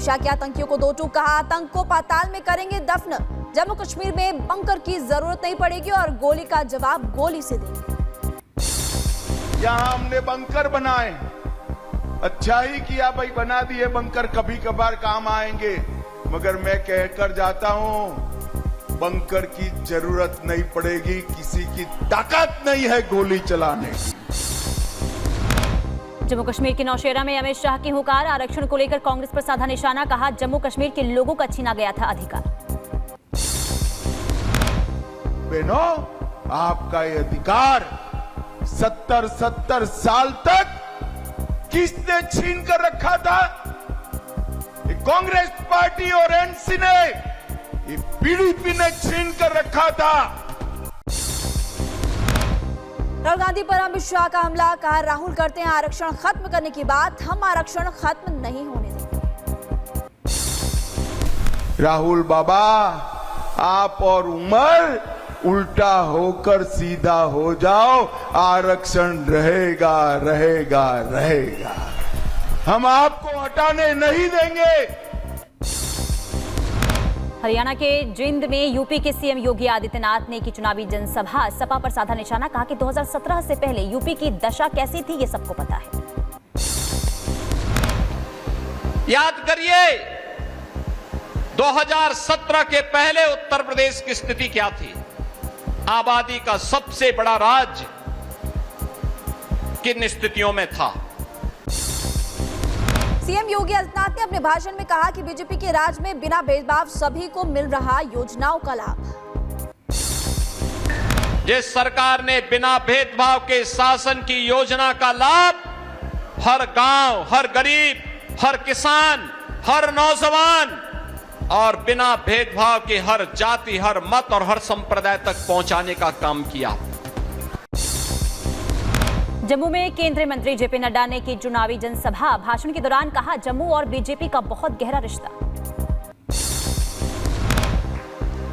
शाह के आतंकियों को दो टूक कहा, आतंक को पाताल में करेंगे दफन। जम्मू कश्मीर में बंकर की जरूरत नहीं पड़ेगी और गोली का जवाब गोली से देंगे। यहां हमने बंकर बनाए, अच्छा ही किया भाई, बना दिए बंकर, कभी कभार काम आएंगे। मगर मैं कहकर जाता हूं, बंकर की जरूरत नहीं पड़ेगी, किसी की ताकत नहीं है गोली चलाने की। जम्मू कश्मीर के नौशेरा में अमित शाह की हुंकार, आरक्षण को लेकर कांग्रेस पर साधा निशाना, कहा जम्मू कश्मीर के लोगों का छीना गया था अधिकार। बहनों, आपका ये अधिकार 70 साल तक किसने छीन कर रखा था? ये कांग्रेस पार्टी और एनसी ने, ये पीडीपी ने छीन कर रखा था। राहुल गांधी पर अमित शाह का हमला, कहा राहुल करते हैं आरक्षण खत्म करने की बात, हम आरक्षण खत्म नहीं होने देंगे। राहुल बाबा, आप और उमर उल्टा होकर सीधा हो जाओ, आरक्षण रहेगा रहेगा रहेगा, हम आपको हटाने नहीं देंगे। हरियाणा के जिंद में यूपी के सीएम योगी आदित्यनाथ ने की चुनावी जनसभा, सपा पर साधा निशाना, कहा कि 2017 से पहले यूपी की दशा कैसी थी ये सबको पता है। याद करिए 2017 के पहले उत्तर प्रदेश की स्थिति क्या थी। आबादी का सबसे बड़ा राज्य किन स्थितियों में था। सीएम योगी आदित्यनाथ ने अपने भाषण में कहा कि बीजेपी के राज में बिना भेदभाव सभी को मिल रहा योजनाओं का लाभ। जिस सरकार ने बिना भेदभाव के शासन की योजना का लाभ हर गांव, हर गरीब, हर किसान, हर नौजवान और बिना भेदभाव के हर जाति, हर मत और हर संप्रदाय तक पहुंचाने का काम किया। जम्मू में केंद्रीय मंत्री जेपी नड्डा ने की चुनावी जनसभा, भाषण के दौरान कहा जम्मू और बीजेपी का बहुत गहरा रिश्ता।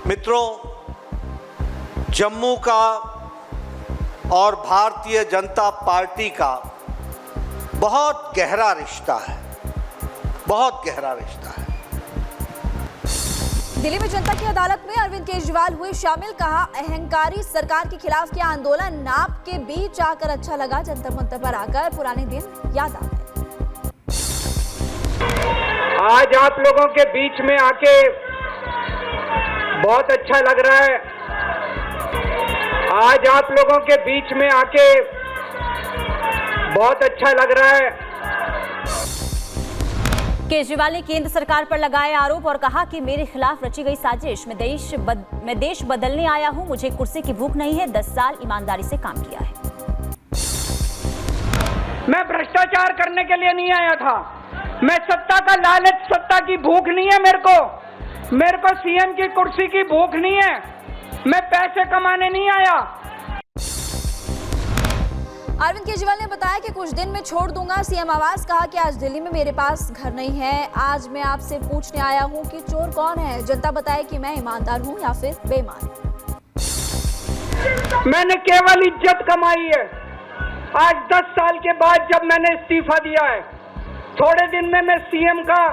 मित्रों, जम्मू का और भारतीय जनता पार्टी का बहुत गहरा रिश्ता है, बहुत गहरा रिश्ता है। दिल्ली में जनता की अदालत में अरविंद केजरीवाल हुए शामिल, कहा अहंकारी सरकार के खिलाफ किया आंदोलन, नाप के बीच आकर अच्छा लगा, जंतर मंतर पर आकर पुराने दिन याद आ गए। आज आप लोगों के बीच में आके बहुत अच्छा लग रहा है। आज आप लोगों के बीच में आके बहुत अच्छा लग रहा है। केजरीवाल ने केंद्र सरकार पर लगाए आरोप और कहा कि मेरे खिलाफ रची गई साजिश, मैं देश बदलने आया हूं, मुझे कुर्सी की भूख नहीं है, 10 साल ईमानदारी से काम किया है। मैं भ्रष्टाचार करने के लिए नहीं आया था, मैं सत्ता का लालच, सत्ता की भूख नहीं है मेरे को सीएम की कुर्सी की भूख नहीं है, मैं पैसे कमाने नहीं आया। अरविंद केजरीवाल ने बताया कि कुछ दिन में छोड़ दूंगा सीएम आवास, कहा कि आज दिल्ली में मेरे पास घर नहीं है, आज मैं आपसे पूछने आया हूं कि चोर कौन है, जनता बताए कि मैं ईमानदार हूं या फिर बेईमान। मैंने केवल इज्जत कमाई है। आज 10 साल के बाद जब मैंने इस्तीफा दिया है, थोड़े दिन में मैं सीएम का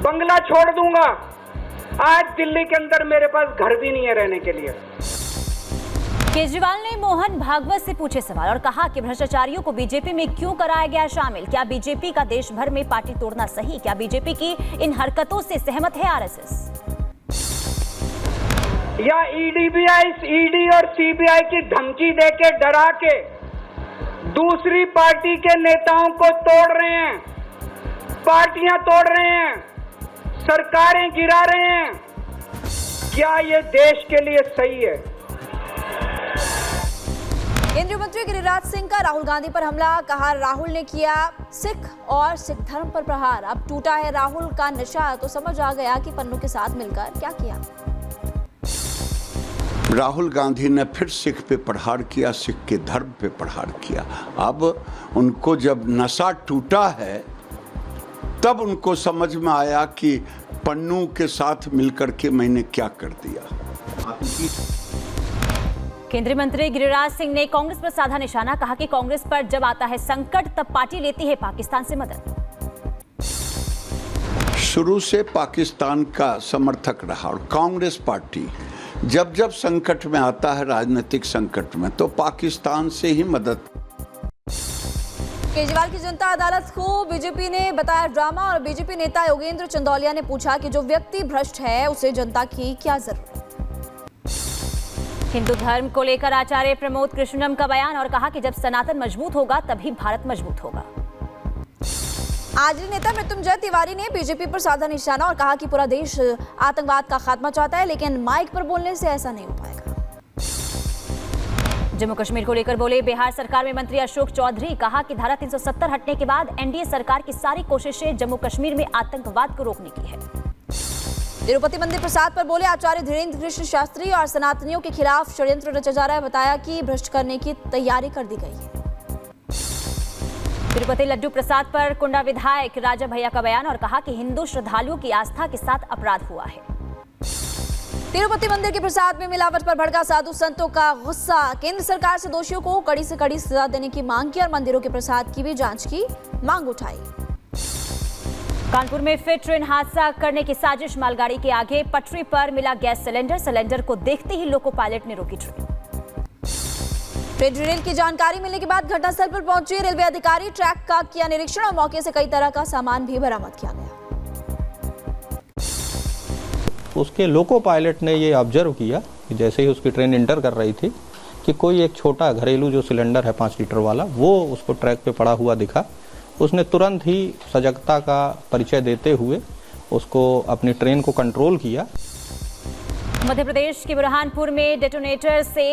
बंगला छोड़ दूंगा। आज दिल्ली के अंदर मेरे पास घर भी नहीं है रहने के लिए। केजरीवाल ने मोहन भागवत से पूछे सवाल और कहा कि भ्रष्टाचारियों को बीजेपी में क्यों कराया गया शामिल, क्या बीजेपी का देश भर में पार्टी तोड़ना सही, क्या बीजेपी की इन हरकतों से सहमत है आरएसएस? या ईडी और सीबीआई की धमकी देके डरा के दूसरी पार्टी के नेताओं को तोड़ रहे हैं, पार्टियां तोड़ रहे हैं, सरकारें गिरा रहे हैं, क्या ये देश के लिए सही है? केंद्रीय मंत्री गिरिराज सिंह का राहुल गांधी पर हमला, कहा राहुल ने किया सिख और सिख धर्म पर प्रहार, अब टूटा है राहुल का नशा, तो समझ आ गया कि पन्नू के साथ मिलकर क्या किया। राहुल गांधी ने फिर सिख पे प्रहार किया, सिख के धर्म पे प्रहार किया। अब उनको जब नशा टूटा है तब उनको समझ में आया कि पन्नू के साथ मिलकर के मैंने क्या कर दिया। केंद्रीय मंत्री गिरिराज सिंह ने कांग्रेस पर साधा निशाना, कहा कि कांग्रेस पर जब आता है संकट तब पार्टी लेती है पाकिस्तान से मदद। शुरू से पाकिस्तान का समर्थक रहा और कांग्रेस पार्टी जब जब संकट में आता है, राजनीतिक संकट में, तो पाकिस्तान से ही मदद। केजरीवाल की जनता अदालत को बीजेपी ने बताया ड्रामा और बीजेपी नेता योगेंद्र चंदौलिया ने पूछा कि जो व्यक्ति भ्रष्ट है उसे जनता की क्या जरूरत। हिंदू धर्म को लेकर आचार्य प्रमोद कृष्णम का बयान और कहा कि जब सनातन मजबूत होगा तभी भारत मजबूत होगा। आजली नेता मृत्युंजय तिवारी ने बीजेपी पर साधा निशाना और कहा कि पूरा देश आतंकवाद का खात्मा चाहता है, लेकिन माइक पर बोलने से ऐसा नहीं हो पाएगा। जम्मू कश्मीर को लेकर बोले बिहार सरकार में मंत्री अशोक चौधरी, कहा कि धारा 370 हटने के बाद एनडीए सरकार की सारी कोशिशें जम्मू कश्मीर में आतंकवाद को रोकने की है। तिरुपति मंदिर प्रसाद पर बोले आचार्य धीरेन्द्र कृष्ण शास्त्री और सनातनियों के खिलाफ षड्यंत्र रचा जा रहा है। बताया कि भ्रष्ट करने की तैयारी कर दी गई है। तिरुपति लड्डू प्रसाद पर कुंडा विधायक राजा भैया का बयान और कहा कि हिंदू श्रद्धालुओं की आस्था के साथ अपराध हुआ है। तिरुपति मंदिर के प्रसाद में मिलावट पर भड़का साधु संतों का गुस्सा। केंद्र सरकार से दोषियों को कड़ी से कड़ी सजा देने की मांग की और मंदिरों के प्रसाद की भी जांच की मांग उठाई। कानपुर में फिर ट्रेन हादसा करने की साजिश। मालगाड़ी के आगे पटरी पर मिला गैस सिलेंडर को देखते ही लोको पायलट ने रोकी ट्रेन। रेल की जानकारी मिलने के बाद घटनास्थल पर पहुंचे रेलवे अधिकारी, ट्रैक का किया निरीक्षण और मौके से कई तरह का सामान भी बरामद किया गया। उसके लोको पायलट ने ये ऑब्जर्व किया कि जैसे ही उसकी ट्रेन इंटर कर रही थी कि कोई एक छोटा घरेलू जो सिलेंडर है 5 लीटर वाला, वो उसको ट्रैक पे पड़ा हुआ दिखा। उसने तुरंत ही सजगता का परिचय देते हुए उसको अपनी ट्रेन को कंट्रोल किया। मध्य प्रदेश के बुरहानपुर में डेटोनेटर से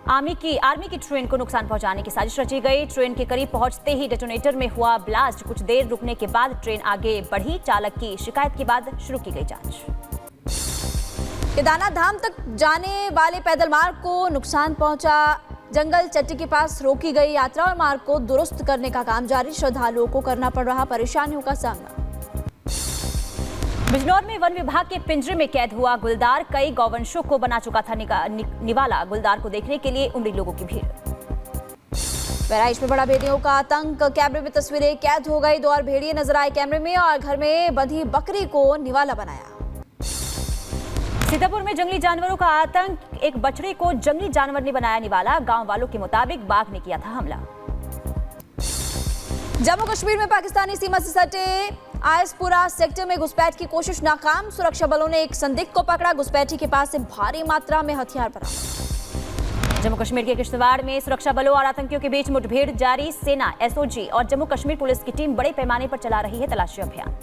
आर्मी की ट्रेन को नुकसान पहुंचाने की साजिश रची गई। ट्रेन के करीब पहुंचते ही डेटोनेटर में हुआ ब्लास्ट। कुछ देर रुकने के बाद ट्रेन आगे बढ़ी। चालक की शिकायत के बाद शुरू की गई जांच। केदारनाथ धाम तक जाने वाले पैदल मार्ग को नुकसान पहुंचा। जंगल चट्टी के पास रोकी गई यात्रा और मार्ग को दुरुस्त करने का काम जारी। श्रद्धालुओं को करना पड़ रहा परेशानियों का सामना। बिजनौर में वन विभाग के पिंजरे में कैद हुआ गुलदार। कई गौवंशों को बना चुका था निवाला। गुलदार को देखने के लिए उमड़ी लोगों की भीड़। बहराइच में बड़ा भेड़ियों का आतंक। कैमरे में तस्वीरें कैद हो गई। 2 और भेड़िए नजर आए कैमरे में और घर में बंधी बकरी को निवाला बनाया। सीतापुर में जंगली जानवरों का आतंक। एक बछड़े को जंगली जानवर ने बनाया निवाला। गांव वालों के मुताबिक बाघ ने किया था हमला। जम्मू कश्मीर में पाकिस्तानी सीमा से सटे आयसपुरा सेक्टर में घुसपैठ की कोशिश नाकाम। सुरक्षा बलों ने एक संदिग्ध को पकड़ा। घुसपैठी के पास से भारी मात्रा में हथियार बरामद। जम्मू कश्मीर के किश्तवाड़ में सुरक्षा बलों और आतंकियों के बीच मुठभेड़ जारी। सेना, एसओजी और जम्मू कश्मीर पुलिस की टीम बड़े पैमाने पर चला रही है तलाशी अभियान।